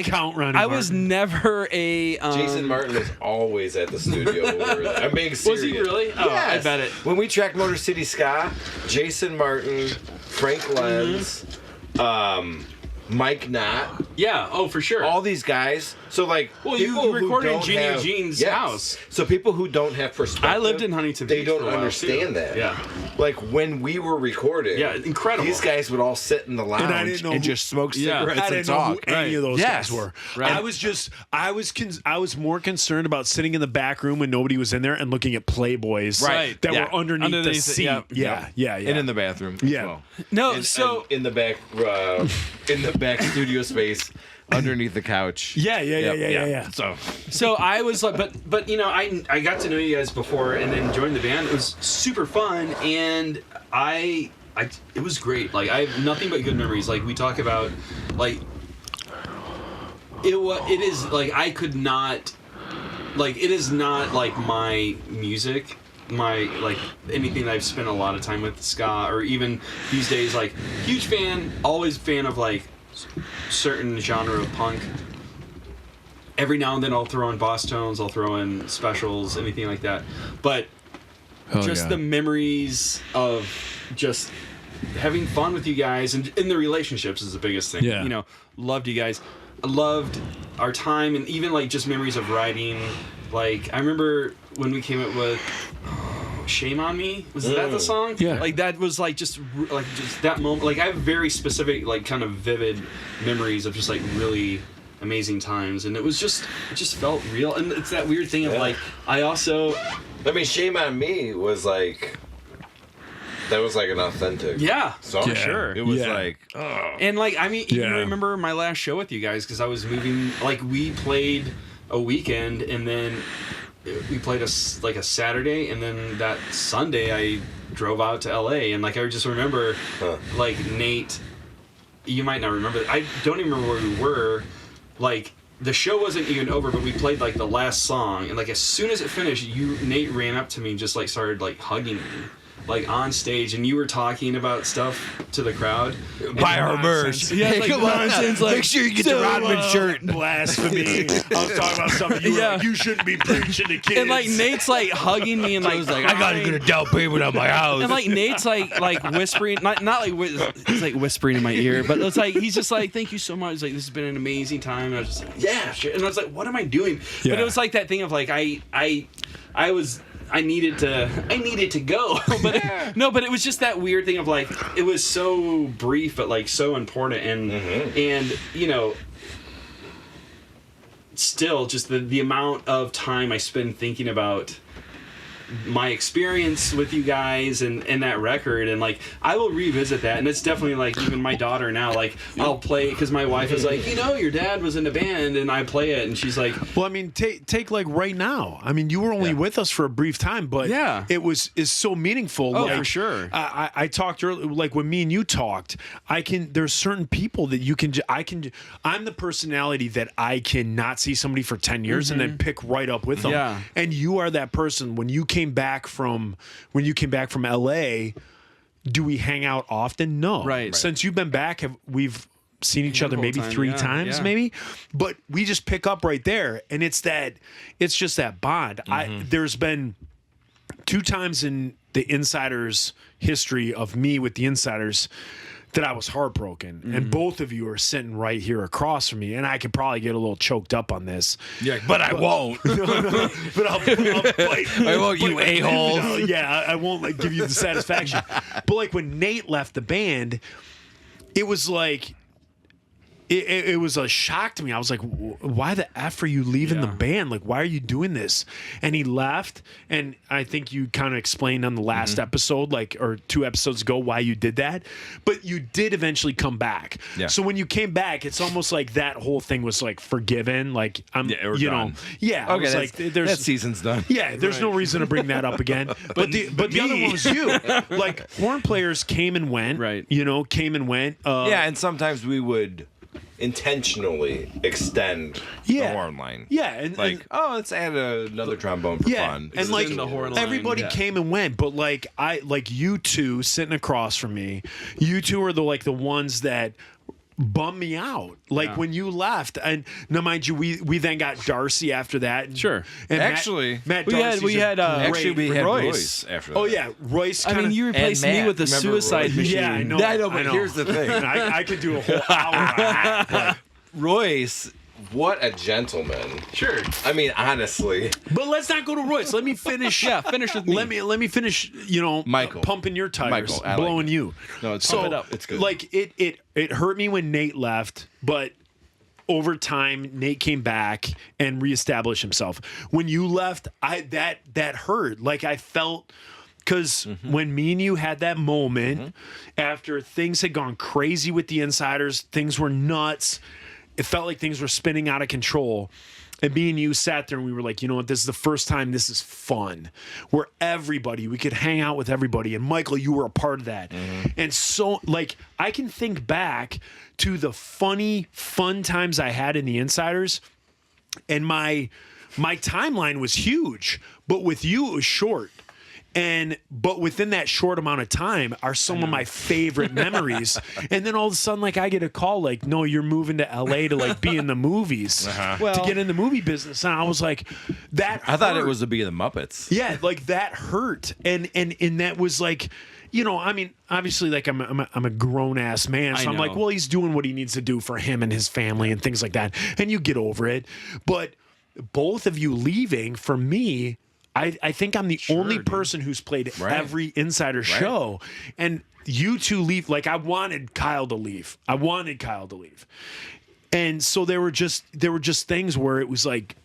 Count Ronnie I was Martin. never a. Jason Martin was always at the studio. I'm being serious. Was he really? Oh, I bet it. When we tracked Motor City Ska, Jason Martin, Frank Lenz, Mike Knott, Yeah. Oh, for sure. all these guys. So like, Well, you people who recorded in don't Jeannie have- Jean's Yes. house. So people who don't have perspective, I lived in Huntington They Beach don't for a while, understand too. that. Yeah. Like when we were recording. Yeah, incredible. These guys would all sit in the lounge And I didn't know and who- just smoke Yeah. cigarettes I and didn't know talk. who any of those Yes. guys were. Right. I was more concerned about sitting in the back room when nobody was in there and looking at Playboys Right. that Yeah. were underneath the Underneath it, seat. yeah. Yeah. And in the bathroom. Yeah. As well. No. And- so and in the back studio space underneath the couch. Yeah. So I was like, but you know, I got to know you guys before and then joined the band. It was super fun, and it was great. Like I have nothing but good memories. Like we talk about, like it is like I could not, like it is not like my music. My like anything that I've spent a lot of time with ska, or even these days, like huge fan, always fan of like certain genre of punk. Every now and then I'll throw in Boss Tones, I'll throw in Specials, anything like that. But just the memories of just having fun with you guys and in the relationships is the biggest thing. Yeah. You know, loved you guys. I loved our time, and even like just memories of writing. Like I remember when we came up with Shame on Me. Was that the song? Yeah. Like that was like just that moment. Like I have very specific, like kind of vivid memories of just like really amazing times, and it just felt real. And it's that weird thing of like I also. I mean, Shame on Me was like. That was like an authentic song. For sure. It was Yeah. like, And like I mean, even Yeah. remember my last show with you guys because I was moving. Like we played a weekend, and then we played a Saturday, and then that Sunday I drove out to LA, and like I just remember, like Nate, you might not remember. I don't even remember where we were. Like the show wasn't even over, but we played like the last song, and like as soon as it finished, Nate ran up to me and just like started like hugging me. Like on stage, and you were talking about stuff to the crowd. buy our merch. Yeah, like nonsense. Like, Make sure you get the Rodman shirt. Blasphemy. I was talking about something. You were like, you shouldn't be preaching to kids. and like Nate's like hugging me and like, I gotta get a down payment on my house. and like Nate's like whispering, not like it's like whispering in my ear, but it's like he's just like, thank you so much. He's like, this has been an amazing time. And I was just like, yeah, shit. And I was like, what am I doing? But Yeah. it was like that thing of like I was I needed to go. But but it was just that weird thing of like, it was so brief but like so important, and you know, still just the amount of time I spend thinking about my experience with you guys and that record, and like I will revisit that, and it's definitely like even my daughter now, like I'll play because my wife is like, you know, your dad was in a band, and I play it, and she's like, well, I mean, take like right now. I mean, you were only with us for a brief time, but is so meaningful. Oh, like, for sure. I talked earlier, like when me and you talked. There's certain people that you can. I'm the personality that I can not see somebody for 10 years and then pick right up with them. Yeah. And you are that person. When you came back from LA, do we hang out often? No. Right. Since you've been back, we've seen each other maybe three times, maybe, but we just pick up right there, and it's just that bond. There's been 2 times in the Insiders history of me with the Insiders that I was heartbroken, and both of you are sitting right here across from me, and I could probably get a little choked up on this. Yeah, but I won't. But I'll bite. I won't, you a-holes. Yeah, I won't like give you the satisfaction. But like when Nate left the band, it was like it was a shock to me. I was like, why the F are you leaving the band? Like, why are you doing this? And he left, and I think you kind of explained on the last episode, like, or 2 episodes ago, why you did that. But you did eventually come back. Yeah. So when you came back, it's almost like that whole thing was like forgiven. Like, we're done. Yeah. Okay, like, that season's done. Yeah, there's no reason to bring that up again. But the other one was you. Like, horn players came and went. Right. You know, came and went. And sometimes we would intentionally extend the horn line. Yeah, and let's add another trombone for fun. And like the horn line, everybody came and went, but like you two sitting across from me, you two are the ones that bummed me out. Like when you left, and now mind you, we then got Darcy after that. And, Sure. And actually, Matt we had we had Royce. Royce after that. Oh yeah, Royce. I mean, you replaced me with the suicide Royce? machine. Yeah, I know. But here's the thing. I could do a whole hour and a half. But, Royce, what a gentleman. Sure. I mean, honestly. but let's not go to Royce. Let me finish. Finish with me. Let me finish. Michael. Pumping your tires, Michael, I like blowing it. you. No, it's Pump it up. It's good. Like it hurt me when Nate left, but over time Nate came back and reestablished himself. When you left, that hurt. Like I felt. Because when me and you had that moment after things had gone crazy with the Insiders, things were nuts. It felt like things were spinning out of control. And me and you sat there and we were like, you know what? This is the first time this is fun. Where we could hang out with everybody. And Michael, you were a part of that. And so, like, I can think back to the fun times I had in the Insiders. And my timeline was huge. But with you, it was short. But within that short amount of time are some of my favorite memories. And then all of a sudden, like I get a call, like, no, you're moving to LA to like be in the movies, to get in the movie business. And I was like, I thought it was to be in the Muppets. Yeah, like that hurt, and that was like, you know, I mean, obviously, like I'm a grown ass man, so I'm like, well, he's doing what he needs to do for him and his family and things like that, and you get over it. But both of you leaving for me. I think I'm the only person who's played every Insider show. And you two leave. Like, I wanted Kyle to leave. And so there were just things where it was like,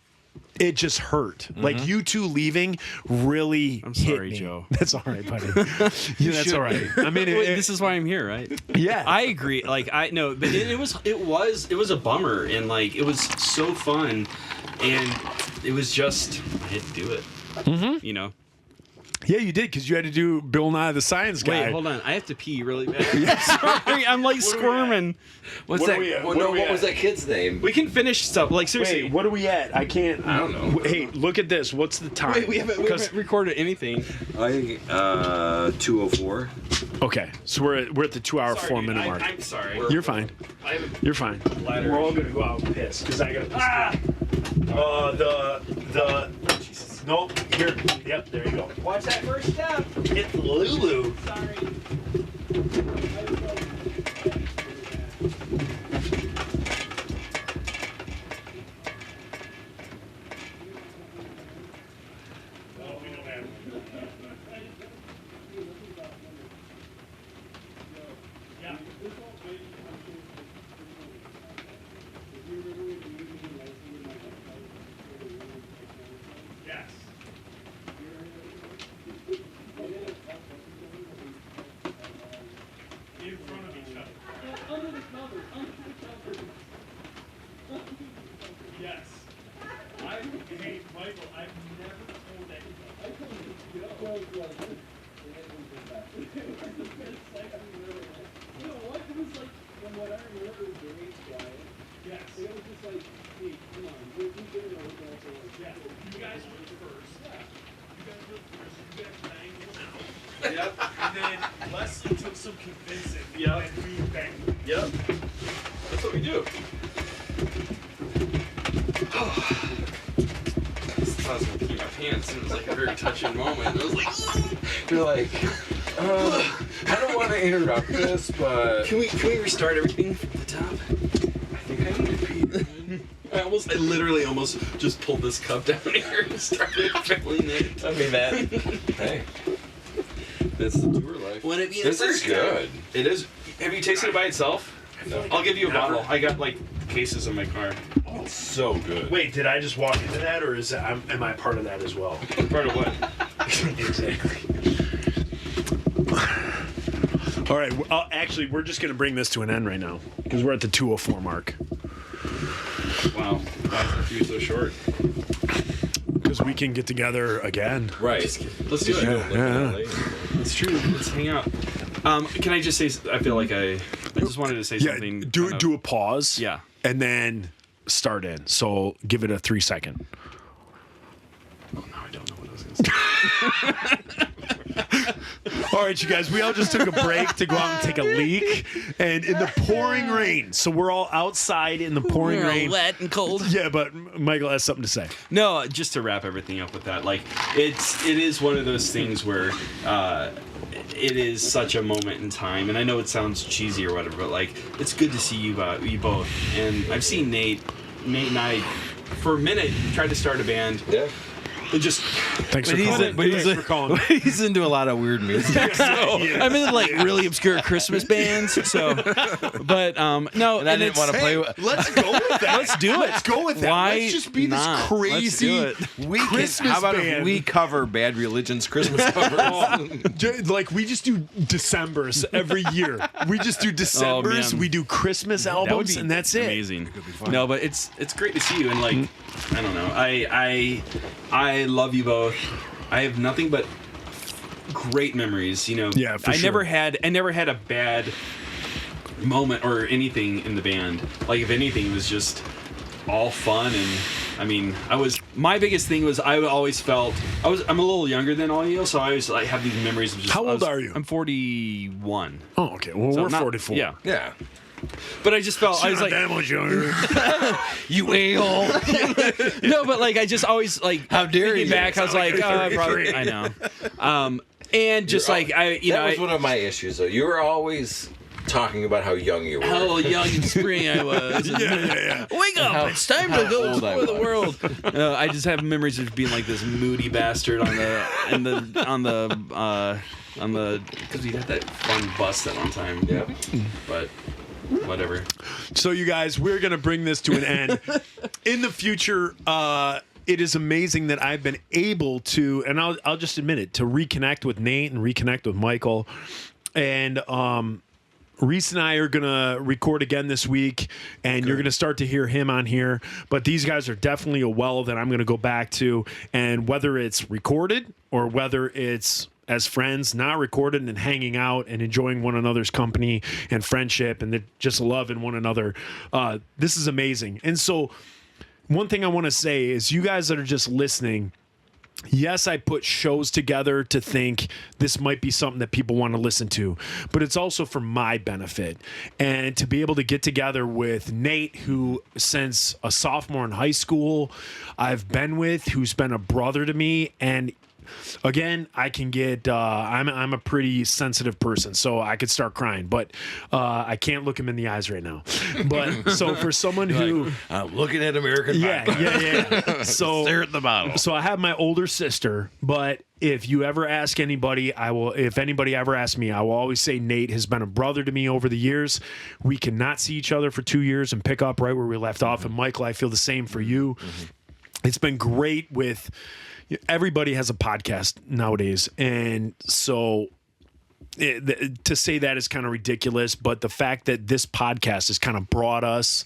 it just hurt. Like, you two leaving really I'm hit sorry, me. Joe. That's all right, buddy. That's all right. I mean, This is why I'm here, right? Yeah. I agree. Like, I know, but it was a bummer, and like it was so fun, and it was just I had to do it. You know. Yeah, you did, because you had to do Bill Nye the Science Guy. Wait, hold on. I have to pee really bad. Sorry, I'm like squirming. What was that kid's name? We can finish stuff. Like, seriously. Wait, what are we at? I can't. I don't know. Hey, look at this. What's the time? Wait, we haven't recorded anything. I think 2:04. Okay, so we're at the 2 hour 4 minute mark. I'm sorry. You're fine. You're fine. We're all gonna go out and piss because I got. Nope. Here. Yep. There you go. Watch that first step. It's Lulu. Sorry. Yes. Hey, Michael, I've never told anybody. I told you to go. You know what? It was like, from what I remember, it was the race guy. Yes. It was just like, hey, come on, we're going to go. Yeah, you guys went first. Yeah. You guys went first. You guys banged them out. Yep. And then Leslie took some convincing. Yep. And we banged. Yep. That's what we do. I was gonna pee my pants, and it was like a very touching moment. I was like, You're like, I don't want to interrupt this, but can we restart everything from the top? I think I need to pee. I literally almost just pulled this cup down here and started filling it. I mean that. Hey, that's the tour life. Wouldn't it be This is good. It is. Have you tasted it by itself? No. I'll give you a bottle. I got like cases in my car. It's so good. Wait, did I just walk into that, or is that, am I part of that as well? Part of what? Exactly. All right. Actually, we're just going to bring this to an end right now because we're at the 2:04 mark. Wow. Why is the queue so short? Because we can get together again. Right. Let's do it. Yeah. It's true. Let's hang out. Can I just say? I feel like I just wanted to say Yeah. something. Do a pause. Yeah. And then start in. So give it a 3-second. Oh, now I don't know what I was going to say. All right, you guys, we all just took a break to go out and take a leak, and in the pouring rain. So we're all outside in the pouring rain. Wet and cold. Yeah, but Michael has something to say. No, just to wrap everything up with that, like it is one of those things where it is such a moment in time, and I know it sounds cheesy or whatever, but like it's good to see you both. And I've seen Nate and I for a minute tried to start a band. Yeah. And just Thanks for calling. He's into a lot of weird music. So I'm in like really obscure Christmas bands. So, but no, And I didn't want to play with. Let's go with that. Let's do it. Let's go with that. Why Let's just be not? this Let's crazy do it. We Christmas how about band. if we cover Bad Religion's Christmas covers? Like we just do Decembers every year. We just do Decembers. man. We do Christmas That would albums, be and that's it. amazing. No, but it's great to see you, and like I don't know, I love you both. I have nothing but great memories. You know, Yeah, for I sure. never had a bad moment or anything in the band. Like if anything, it was just all fun. And I mean, my biggest thing was I always felt I'm a little younger than all you, so I always like have these memories of just. How old are you? I'm 41. Oh, okay. Well, So we're not- 44. Yeah, Yeah. but I just felt I was Not like, that much younger. you a-hole. no, but like I just always like How dare thinking you. back, I was like, probably, I know. And just like That was one of my issues, though. You were always talking about how young you were. how young and spring I was. yeah. Wake up! It's time to go old I explore the was. world. I just have memories of being like this moody bastard on the because we had that fun bus that one time. Yeah. But whatever. So, you guys, we're going to bring this to an end. In the future, it is amazing that I've been able to, and I'll just admit it, to reconnect with Nate and reconnect with Michael. And Reese and I are going to record again this week, and you're going to start to hear him on here. But these guys are definitely a well that I'm going to go back to. And whether it's recorded or whether it's as friends, not recorded, and hanging out and enjoying one another's company and friendship and just loving one another, this is amazing. And so one thing I want to say is you guys that are just listening, yes, I put shows together to think this might be something that people want to listen to, but it's also for my benefit. And to be able to get together with Nate, who since a sophomore in high school I've been with, who's been a brother to me, and again, I can get. I'm a pretty sensitive person, so I could start crying, but I can't look him in the eyes right now. But so for someone who, I'm looking at American Pie. yeah. So Stare at the bottle. So I have my older sister, but if you ever ask anybody, I will. If anybody ever asks me, I will always say Nate has been a brother to me over the years. We cannot see each other for 2 years and pick up right where we left off. And Michael, I feel the same for you. It's been great with. Everybody has a podcast nowadays, and so to say that is kind of ridiculous, but the fact that this podcast has kind of brought us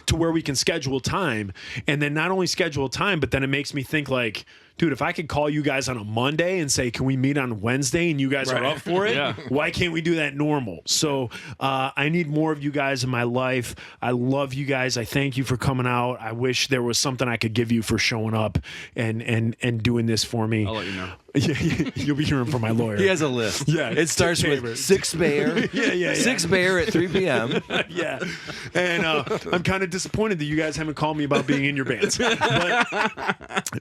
to where we can schedule time, and then not only schedule time, but then it makes me think like, dude, if I could call you guys on a Monday and say, can we meet on Wednesday, and you guys are up for it, why can't we do that normal? So I need more of you guys in my life. I love you guys. I thank you for coming out. I wish there was something I could give you for showing up and doing this for me. I'll let you know. You'll be hearing from my lawyer. He has a list. Yeah, It starts with 6 Bear. Yeah. 6 Bear at 3 p.m. Yeah. And I'm kind of disappointed that you guys haven't called me about being in your bands.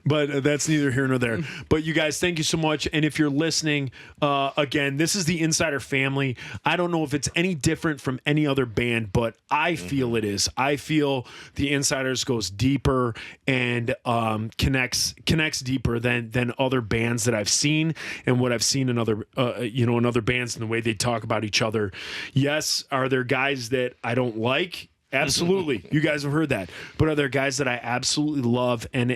But that's neither here nor there. But you guys, thank you so much. And if you're listening, again, this is the Insider family. I don't know if it's any different from any other band, but I feel it is. I feel the Insiders goes deeper and connects deeper than other bands that I've seen and what I've seen in other in other bands and the way they talk about each other. Yes, are there guys that I don't like? Absolutely. You guys have heard that. But are there guys that I absolutely love and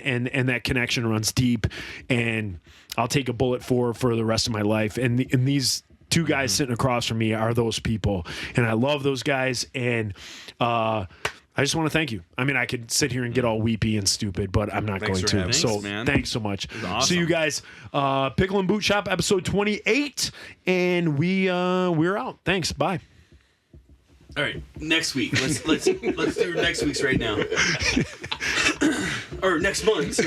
that connection runs deep and I'll take a bullet for the rest of my life. And these two guys sitting across from me are those people. And I love those guys. And I just want to thank you. I mean, I could sit here and get all weepy and stupid, but I'm not Thanks going for to. having So us, man. thanks so much. awesome. See you guys. Pickle and Boot Shop, episode 28. And we're out. Thanks. Bye. All right, next week. Let's do next week's right now, or next month.